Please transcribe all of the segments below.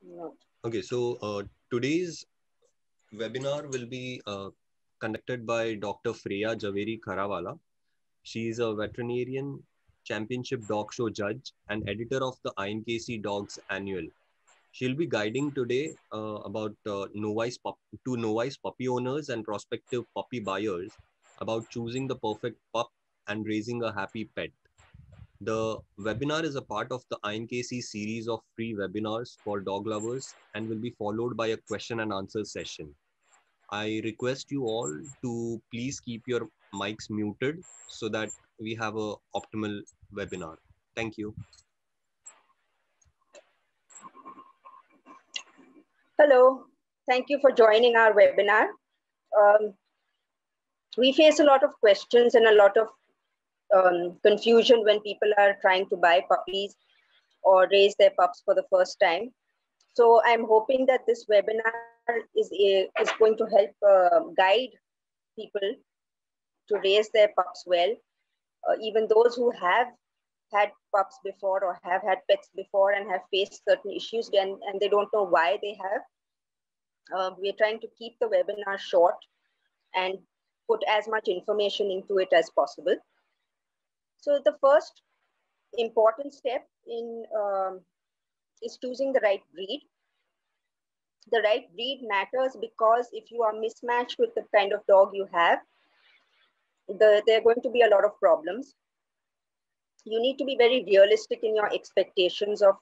No. Okay, so today's webinar will be conducted by Dr. Freya Javeri Kharawala. She is a veterinarian, championship dog show judge, and editor of the INKC Dogs Annual. She'll be guiding today about novice puppy owners and prospective puppy buyers about choosing the perfect pup and raising a happy pet. The webinar is a part of the INKC series of free webinars for dog lovers and will be followed by a question and answer session. I request you all to please keep your mics muted so that we have a optimal webinar. Thank you. Hello, thank you for joining our webinar. We face a lot of questions and a lot of confusion when people are trying to buy puppies or raise their pups for the first time. So I'm hoping that this webinar is going to help guide people to raise their pups well. Even those who have had pups before or have had pets before and have faced certain issues and they don't know why they have. We're trying to keep the webinar short and put as much information into it as possible. So the first important step in is choosing the right breed. The right breed matters because if you are mismatched with the kind of dog you have, there are going to be a lot of problems. You need to be very realistic in your expectations of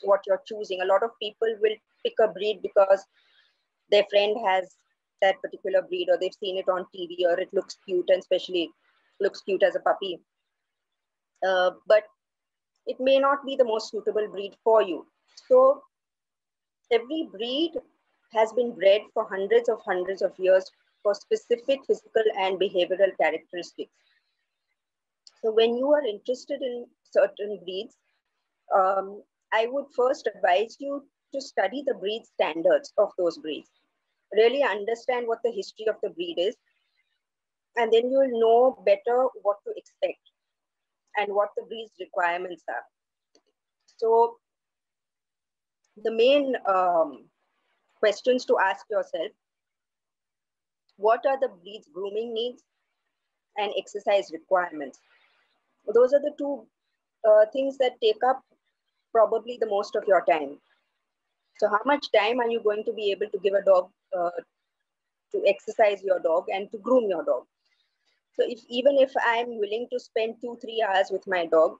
what you're choosing. A lot of people will pick a breed because their friend has that particular breed, or they've seen it on TV, or it looks cute, and especially looks cute as a puppy. But it may not be the most suitable breed for you. So every breed has been bred for hundreds of years for specific physical and behavioral characteristics. So when you are interested in certain breeds, I would first advise you to study the breed standards of those breeds. Really understand what the history of the breed is, and then you will know better what to expect and what the breed's requirements are. So the main questions to ask yourself: what are the breed's grooming needs and exercise requirements? Those are the two things that take up probably the most of your time. So how much time are you going to be able to give a dog to exercise your dog and to groom your dog? So even if I'm willing to spend 2-3 hours with my dog,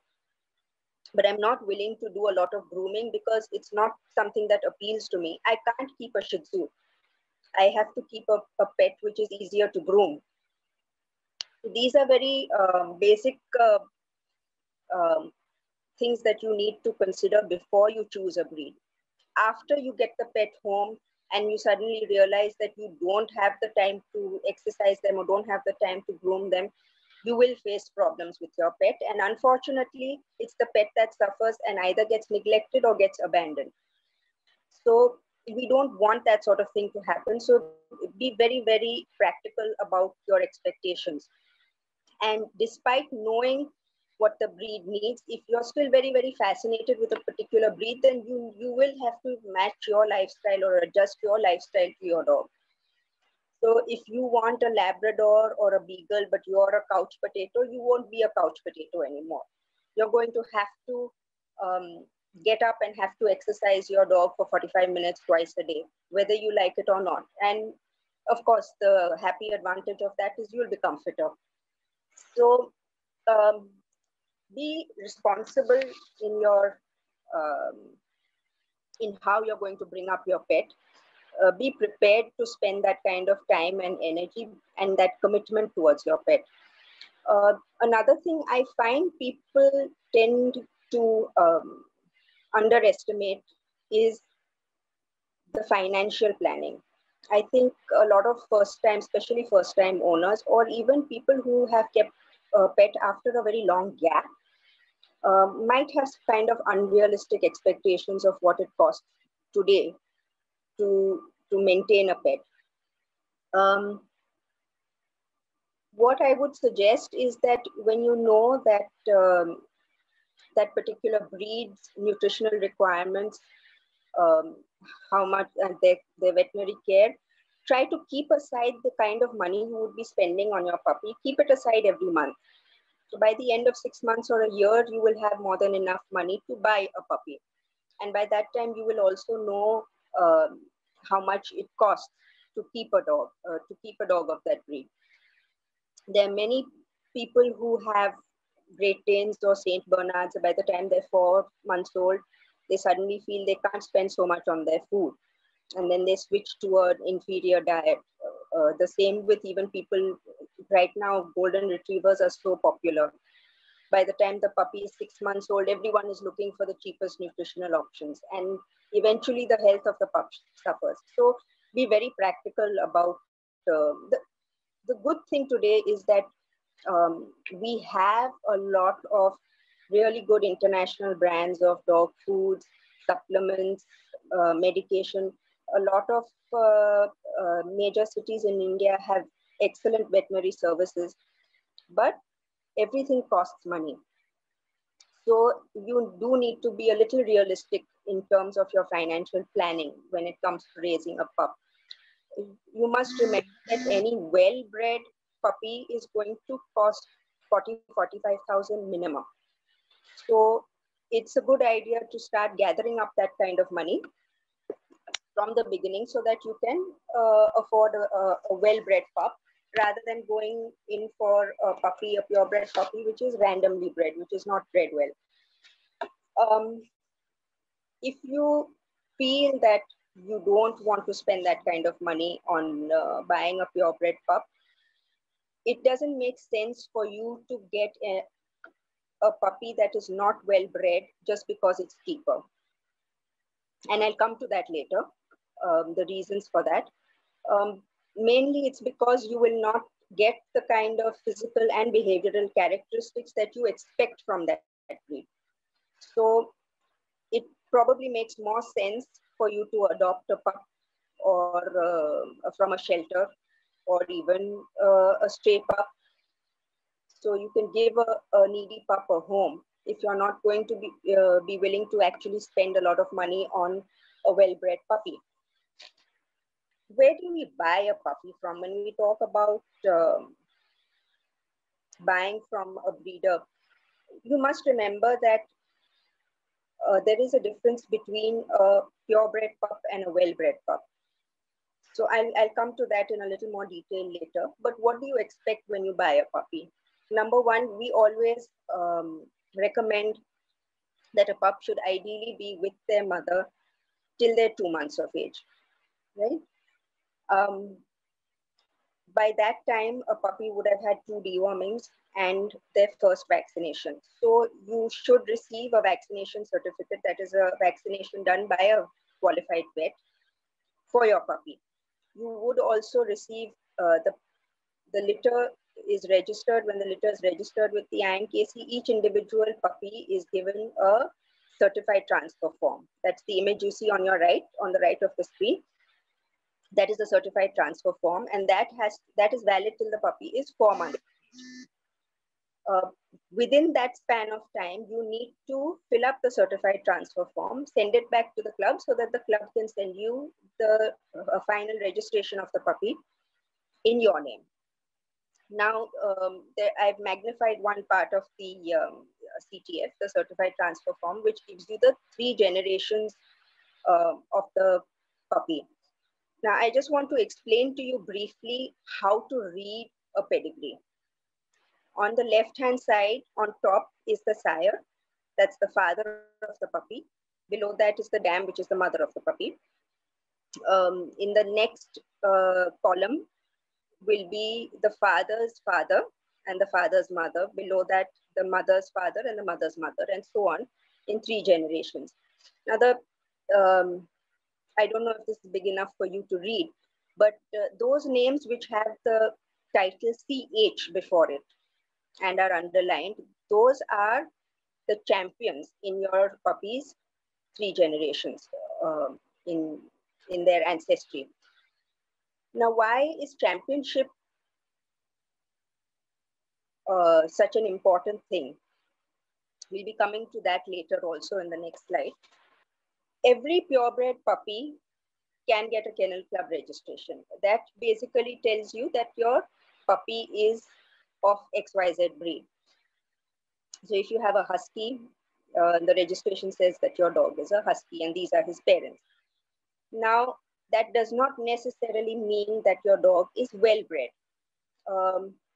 but I'm not willing to do a lot of grooming because it's not something that appeals to me, I can't keep a Shih Tzu. I have to keep a pet which is easier to groom. These are very basic things that you need to consider before you choose a breed. After you get the pet home and you suddenly realize that you don't have the time to exercise them or don't have the time to groom them, you will face problems with your pet. And unfortunately, it's the pet that suffers and either gets neglected or gets abandoned. So we don't want that sort of thing to happen. So be very, very practical about your expectations. And despite knowing what the breed needs, if you're still very, very fascinated with a particular breed, then you will have to match your lifestyle or adjust your lifestyle to your dog. So if you want a Labrador or a Beagle, but you're a couch potato, you won't be a couch potato anymore. You're going to have to get up and have to exercise your dog for 45 minutes twice a day, whether you like it or not. And of course, the happy advantage of that is you'll become fitter. So be responsible in your in how you're going to bring up your pet. Be prepared to spend that kind of time and energy and that commitment towards your pet. Another thing I find people tend to underestimate is the financial planning. I think a lot of especially first-time owners, or even people who have kept a pet after a very long gap, might have kind of unrealistic expectations of what it costs today to maintain a pet. What I would suggest is that when you know that that particular breed's nutritional requirements um, how much their veterinary care. Try to keep aside the kind of money you would be spending on your puppy. Keep it aside every month. So by the end of 6 months or a year, you will have more than enough money to buy a puppy. And by that time, you will also know how much it costs to keep a dog of that breed. There are many people who have Great Danes or Saint Bernards. By the time they're 4 months old, they suddenly feel they can't spend so much on their food, and then they switch to an inferior diet. The same with even people right now. Golden retrievers are so popular. By the time the puppy is 6 months old, everyone is looking for the cheapest nutritional options, and eventually the health of the pup suffers. So be very practical about the good thing today is that we have a lot of really good international brands of dog foods, supplements, medication. A lot of major cities in India have excellent veterinary services, but everything costs money. So you do need to be a little realistic in terms of your financial planning when it comes to raising a pup. You must remember that any well-bred puppy is going to cost 40,000-45,000 minimum. So it's a good idea to start gathering up that kind of money from the beginning so that you can afford a well-bred pup rather than going in for a puppy, a purebred puppy, which is randomly bred, which is not bred well. If you feel that you don't want to spend that kind of money on buying a purebred pup, it doesn't make sense for you to get a puppy that is not well bred just because it's cheaper. And I'll come to that later, the reasons for that. Mainly it's because you will not get the kind of physical and behavioral characteristics that you expect from that breed. So it probably makes more sense for you to adopt a pup or from a shelter or even a stray pup. So you can give a needy pup a home if you're not going to be willing to actually spend a lot of money on a well-bred puppy. Where do we buy a puppy from? When we talk about buying from a breeder, you must remember that there is a difference between a purebred pup and a well-bred pup. So I'll come to that in a little more detail later. But what do you expect when you buy a puppy? Number one, we always recommend that a pup should ideally be with their mother till they're 2 months of age, right? By that time, a puppy would have had 2 dewormings and their first vaccination. So you should receive a vaccination certificate, that is a vaccination done by a qualified vet for your puppy. You would also receive the litter is registered. When the litter is registered with the INKC, each individual puppy is given a certified transfer form. That's the image you see on your right, on the right of the screen. That is a certified transfer form, and that is valid till the puppy is 4 months. Within that span of time, you need to fill up the certified transfer form, send it back to the club so that the club can send you the final registration of the puppy in your name. Now, I've magnified one part of the CTF, the certified transfer form, which gives you the 3 generations of the puppy. Now, I just want to explain to you briefly how to read a pedigree. On the left-hand side, on top is the sire. That's the father of the puppy. Below that is the dam, which is the mother of the puppy. In the next column will be the father's father and the father's mother. Below that, the mother's father and the mother's mother, and so on in 3 generations. Now, I don't know if this is big enough for you to read, but those names which have the title CH before it and are underlined, those are the champions in your puppy's 3 generations in their ancestry. Now, why is championship such an important thing? We'll be coming to that later also in the next slide. every purebred puppy can get a kennel club registration. That basically tells you that your puppy is of XYZ breed. So if you have a husky, the registration says that your dog is a husky and these are his parents. Now, that does not necessarily mean that your dog is well-bred.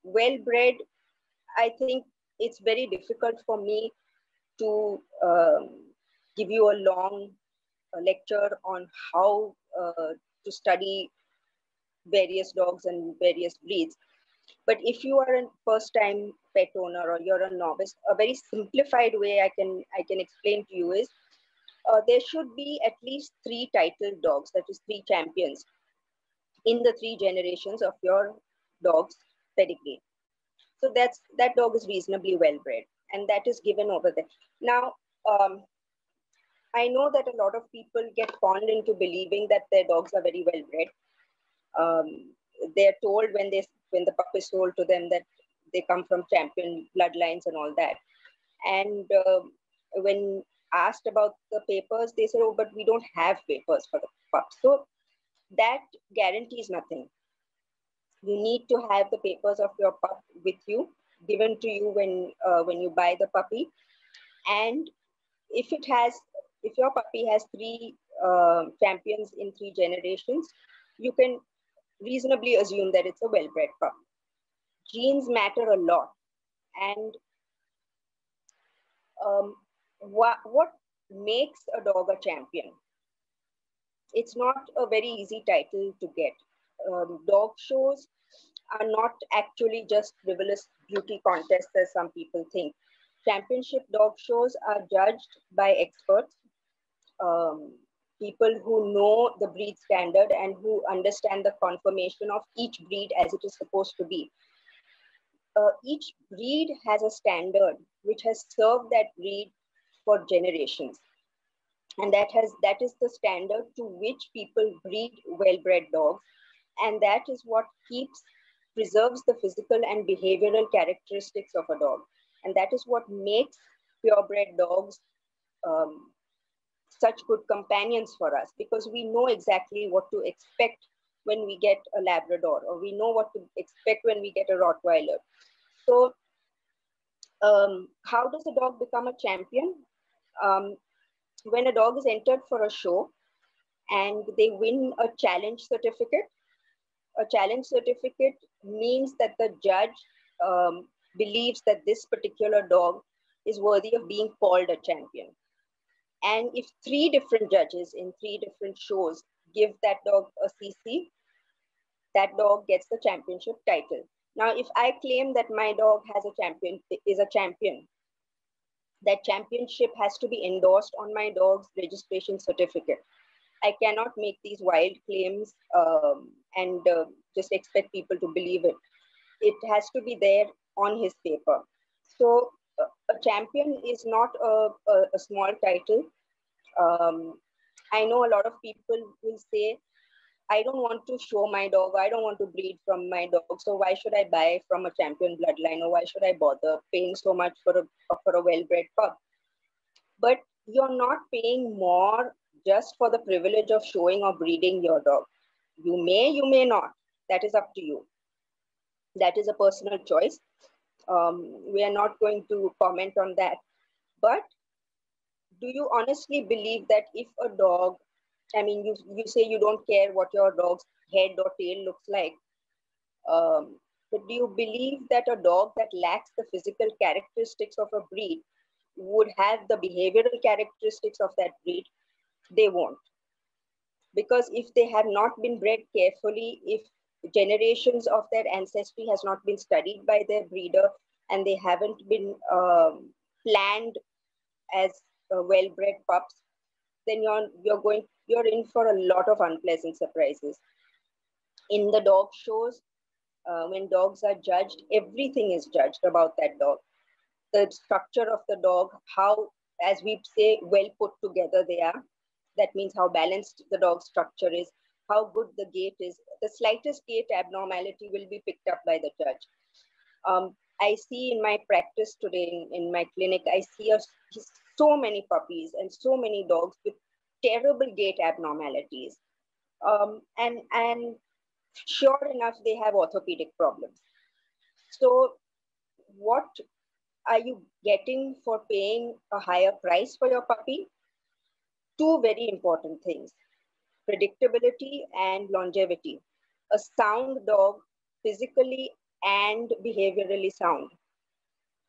Well-bred, I think it's very difficult for me to give you a long lecture on how to study various dogs and various breeds. But if you are a first-time pet owner or you're a novice, a very simplified way I can explain to you is there should be at least 3 titled dogs, that is 3 champions, in the 3 generations of your dog's pedigree. So that dog is reasonably well bred, and that is given over there. Now, I know that a lot of people get conned into believing that their dogs are very well bred. They're told when the pup is sold to them that they come from champion bloodlines and all that. And when asked about the papers, they say, oh, but we don't have papers for the pup. So that guarantees nothing. You need to have the papers of your pup with you, given to you when you buy the puppy. And if your puppy has 3 champions in 3 generations, you can reasonably assume that it's a well-bred pup. Genes matter a lot. And what makes a dog a champion? It's not a very easy title to get. Dog shows are not actually just frivolous beauty contests as some people think. Championship dog shows are judged by experts, people who know the breed standard and who understand the conformation of each breed as it is supposed to be. Each breed has a standard which has served that breed for generations. And that is the standard to which people breed well-bred dogs. And that is what preserves the physical and behavioral characteristics of a dog. And that is what makes purebred dogs such good companions for us, because we know exactly what to expect when we get a Labrador, or we know what to expect when we get a Rottweiler. So how does a dog become a champion? When a dog is entered for a show and they win a challenge certificate means that the judge believes that this particular dog is worthy of being called a champion. And if 3 different judges in 3 different shows give that dog a CC, that dog gets the championship title. Now, if I claim that my dog is a champion, that championship has to be endorsed on my dog's registration certificate. I cannot make these wild claims and just expect people to believe it. It has to be there on his paper. So a champion is not a small title. I know a lot of people will say, I don't want to show my dog, I don't want to breed from my dog, so why should I buy from a champion bloodline, or why should I bother paying so much for a well-bred pup? But you're not paying more just for the privilege of showing or breeding your dog. You may not. That is up to you. That is a personal choice. We are not going to comment on that. But do you honestly believe that if a dog, I mean, you say you don't care what your dog's head or tail looks like, but do you believe that a dog that lacks the physical characteristics of a breed would have the behavioral characteristics of that breed? They won't. Because if they have not been bred carefully, if generations of their ancestry has not been studied by their breeder, and they haven't been planned as well-bred pups, then you're in for a lot of unpleasant surprises. In the dog shows, when dogs are judged, everything is judged about that dog. The structure of the dog, how, as we say, well put together they are. That means how balanced the dog structure is, how good the gait is. The slightest gait abnormality will be picked up by the judge. I see in my practice today, in my clinic, I see so many puppies and so many dogs with terrible gait abnormalities. And sure enough, they have orthopedic problems. So what are you getting for paying a higher price for your puppy? Two very important things: predictability and longevity. A sound dog, physically and behaviorally sound.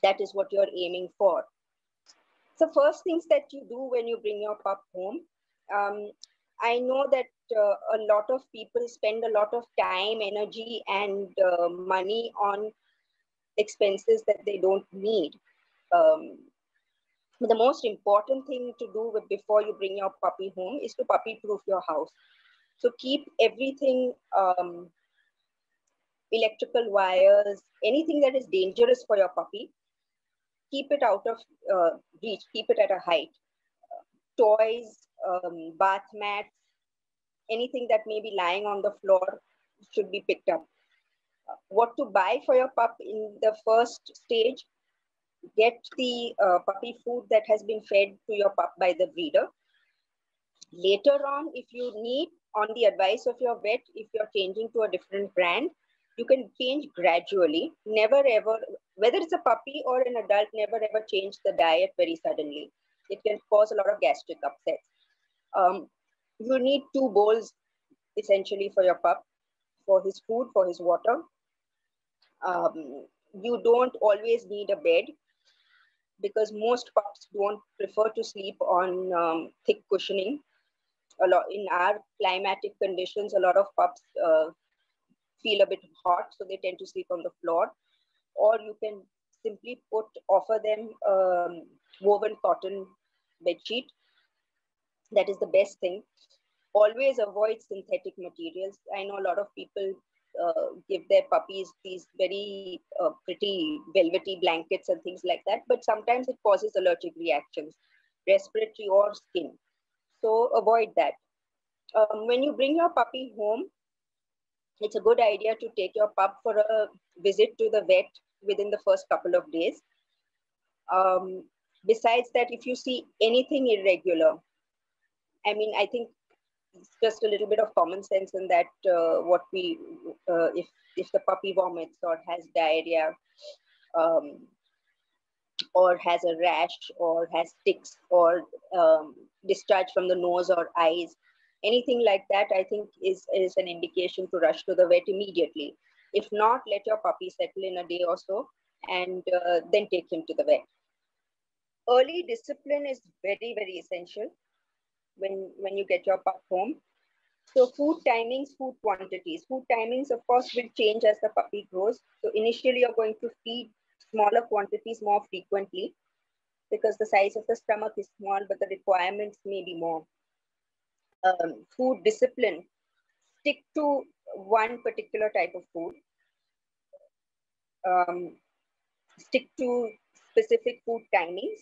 That is what you're aiming for. So first things that you do when you bring your pup home, I know that a lot of people spend a lot of time, energy, and money on expenses that they don't need. The most important thing to do before you bring your puppy home is to puppy proof your house. So keep everything, electrical wires, anything that is dangerous for your puppy, keep it out of reach, keep it at a height. Toys, bath mats, anything that may be lying on the floor should be picked up. What to buy for your pup in the first stage: get the puppy food that has been fed to your pup by the breeder. Later on, if you need, on the advice of your vet, if you're changing to a different brand, you can change gradually. Never ever, whether it's a puppy or an adult, never ever change the diet very suddenly. It can cause a lot of gastric upsets. You need 2 bowls essentially for your pup, for his food, for his water. You don't always need a bed, because most pups don't prefer to sleep on thick cushioning. A lot in our climatic conditions, a lot of pups feel a bit hot, so they tend to sleep on the floor. Or you can simply offer them woven cotton bed sheet. That is the best thing. Always avoid synthetic materials. I know a lot of people give their puppies these very pretty velvety blankets and things like that, but sometimes it causes allergic reactions, respiratory or skin. So avoid that. When you bring your puppy home, it's a good idea to take your pup for a visit to the vet within the first couple of days. Besides that, if you see anything irregular, I mean, I think it's just a little bit of common sense in that if the puppy vomits or has diarrhea, or has a rash or has ticks or discharge from the nose or eyes, anything like that, I think is an indication to rush to the vet immediately. If not, let your puppy settle in a day or so, and then take him to the vet. Early discipline is very, very essential when you get your pup home. So food timings, food quantities. Food timings, of course, will change as the puppy grows. So initially, you're going to feed smaller quantities more frequently, because the size of the stomach is small, but the requirements may be more. Food discipline. Stick to one particular type of food. Stick to specific food timings.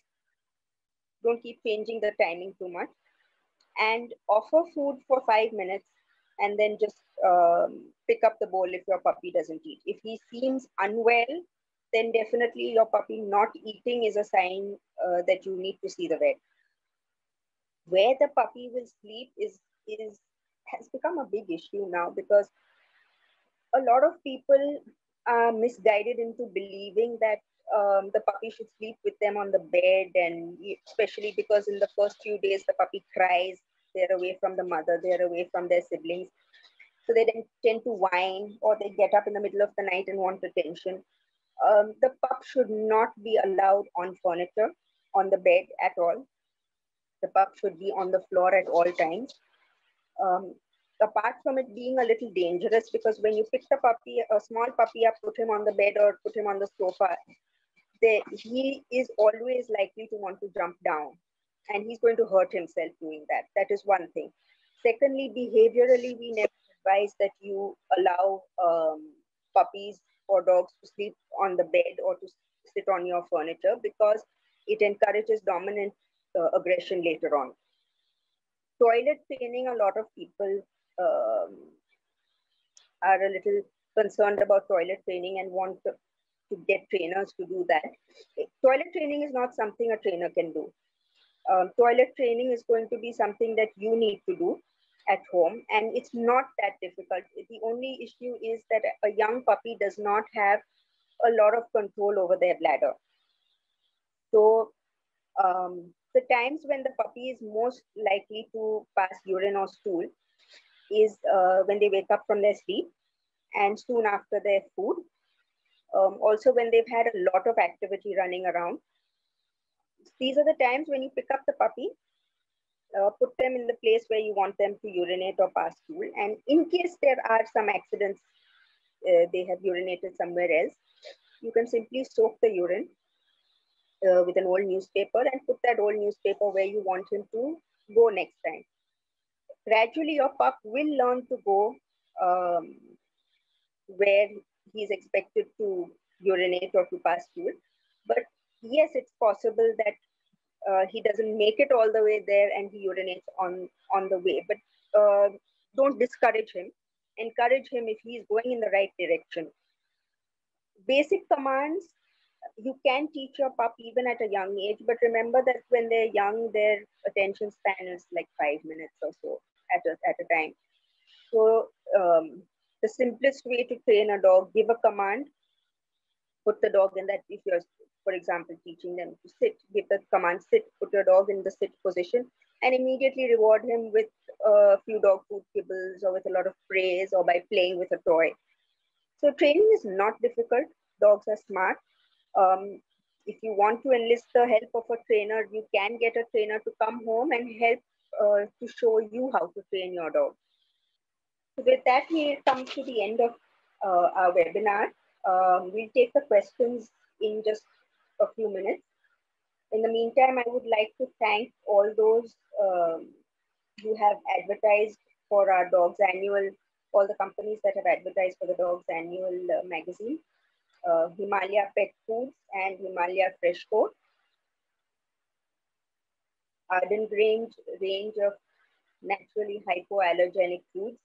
Don't keep changing the timing too much. And offer food for 5 minutes, and then just pick up the bowl if your puppy doesn't eat. If he seems unwell, then definitely your puppy not eating is a sign that you need to see the vet. Where the puppy will sleep has become a big issue now, because a lot of people are misguided into believing that the puppy should sleep with them on the bed, and especially because in the first few days the puppy cries, they're away from the mother, they're away from their siblings, so they then tend to whine, or they get up in the middle of the night and want attention. The pup should not be allowed on furniture, on the bed at all. The pup should be on the floor at all times. Apart from it being a little dangerous, because when you pick the puppy, a small puppy up, put him on the bed or put him on the sofa, he is always likely to want to jump down, and he's going to hurt himself doing that. That is one thing. Secondly, behaviorally, we never advise that you allow puppies or dogs to sleep on the bed or to sit on your furniture, because it encourages dominant aggression later on. Toilet training, a lot of people are a little concerned about toilet training and want to get trainers to do that. Toilet training is not something a trainer can do. Toilet training is going to be something that you need to do at home, and it's not that difficult. The only issue is that a young puppy does not have a lot of control over their bladder. So the times when the puppy is most likely to pass urine or stool is when they wake up from their sleep and soon after their food. Also when they've had a lot of activity running around. These are the times when you pick up the puppy, put them in the place where you want them to urinate or pass stool. And in case there are some accidents, they have urinated somewhere else, you can simply soak the urine with an old newspaper and put that old newspaper where you want him to go next time. Gradually, your pup will learn to go where he's expected to urinate or to pass stool. But yes, it's possible that he doesn't make it all the way there and he urinates on the way. But don't discourage him. Encourage him if he's going in the right direction. Basic commands you can teach your pup even at a young age, but remember that when they're young, their attention span is like 5 minutes or so at a time. So the simplest way to train a dog, give a command, put the dog in that. If you're, for example, teaching them to sit, give the command sit, put your dog in the sit position, and immediately reward him with a few dog food kibbles or with a lot of praise or by playing with a toy. So training is not difficult. Dogs are smart. If you want to enlist the help of a trainer, you can get a trainer to come home and help to show you how to train your dog. So with that, we come to the end of our webinar. We'll take the questions in just a few minutes. In the meantime, I would like to thank all those who have advertised for our Dogs Annual, all the companies that have advertised for the Dogs Annual magazine. Himalaya Pet Foods and Himalaya Fresh Coat, Ardent range of naturally hypoallergenic foods,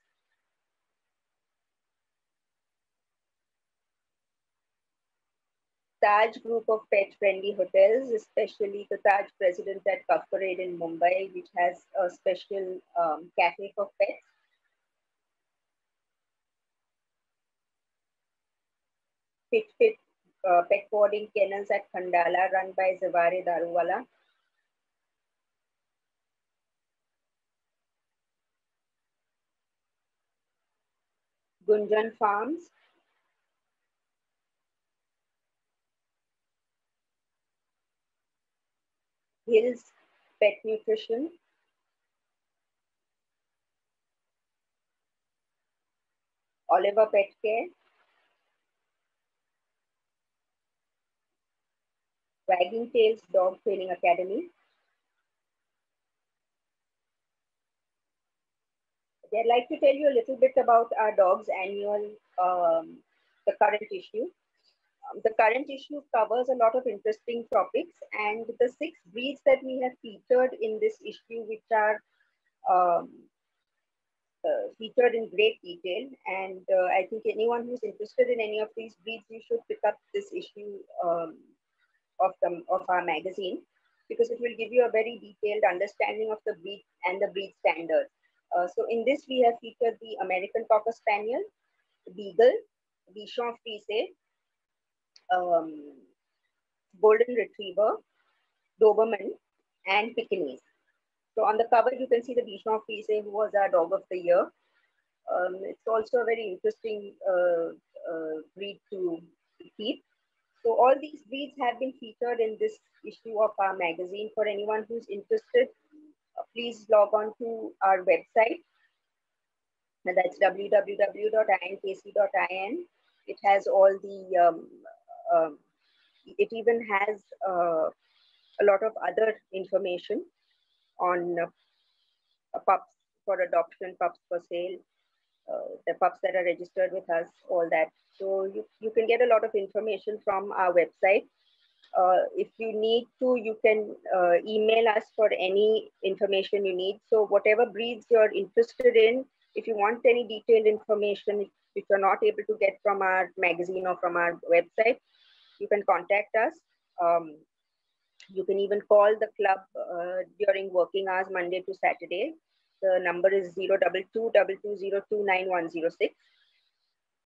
Taj group of pet-friendly hotels, especially the Taj President at Cuff Parade in Mumbai, which has a special cafe for pets. Fit pet boarding kennels at Khandala run by Javeri Kharawala. Gunjan Farms. Hills Pet Nutrition. Oliver Pet Care. Wagging Tails Dog Training Academy. I'd like to tell you a little bit about our Dogs Annual, the current issue. The current issue covers a lot of interesting topics, and the 6 breeds that we have featured in this issue, which are featured in great detail. And I think anyone who's interested in any of these breeds, you should pick up this issue of our magazine, because it will give you a very detailed understanding of the breed and the breed standards. So in this, we have featured the American Cocker Spaniel, Beagle, Bichon Frise, Golden Retriever, Doberman, and Pekingese. So on the cover, you can see the Bichon Frise, who was our Dog of the Year. It's also a very interesting breed to keep. So all these breeds have been featured in this issue of our magazine. For anyone who's interested, please log on to our website. That's www.inkc.in. It has all the, it even has a lot of other information on pups for adoption, pups for sale, the pups that are registered with us, all that. So you can get a lot of information from our website. If you need to, you can email us for any information you need. So whatever breeds you're interested in, if you want any detailed information, which you're not able to get from our magazine or from our website, you can contact us. You can even call the club during working hours, Monday to Saturday. The number is 02222029106.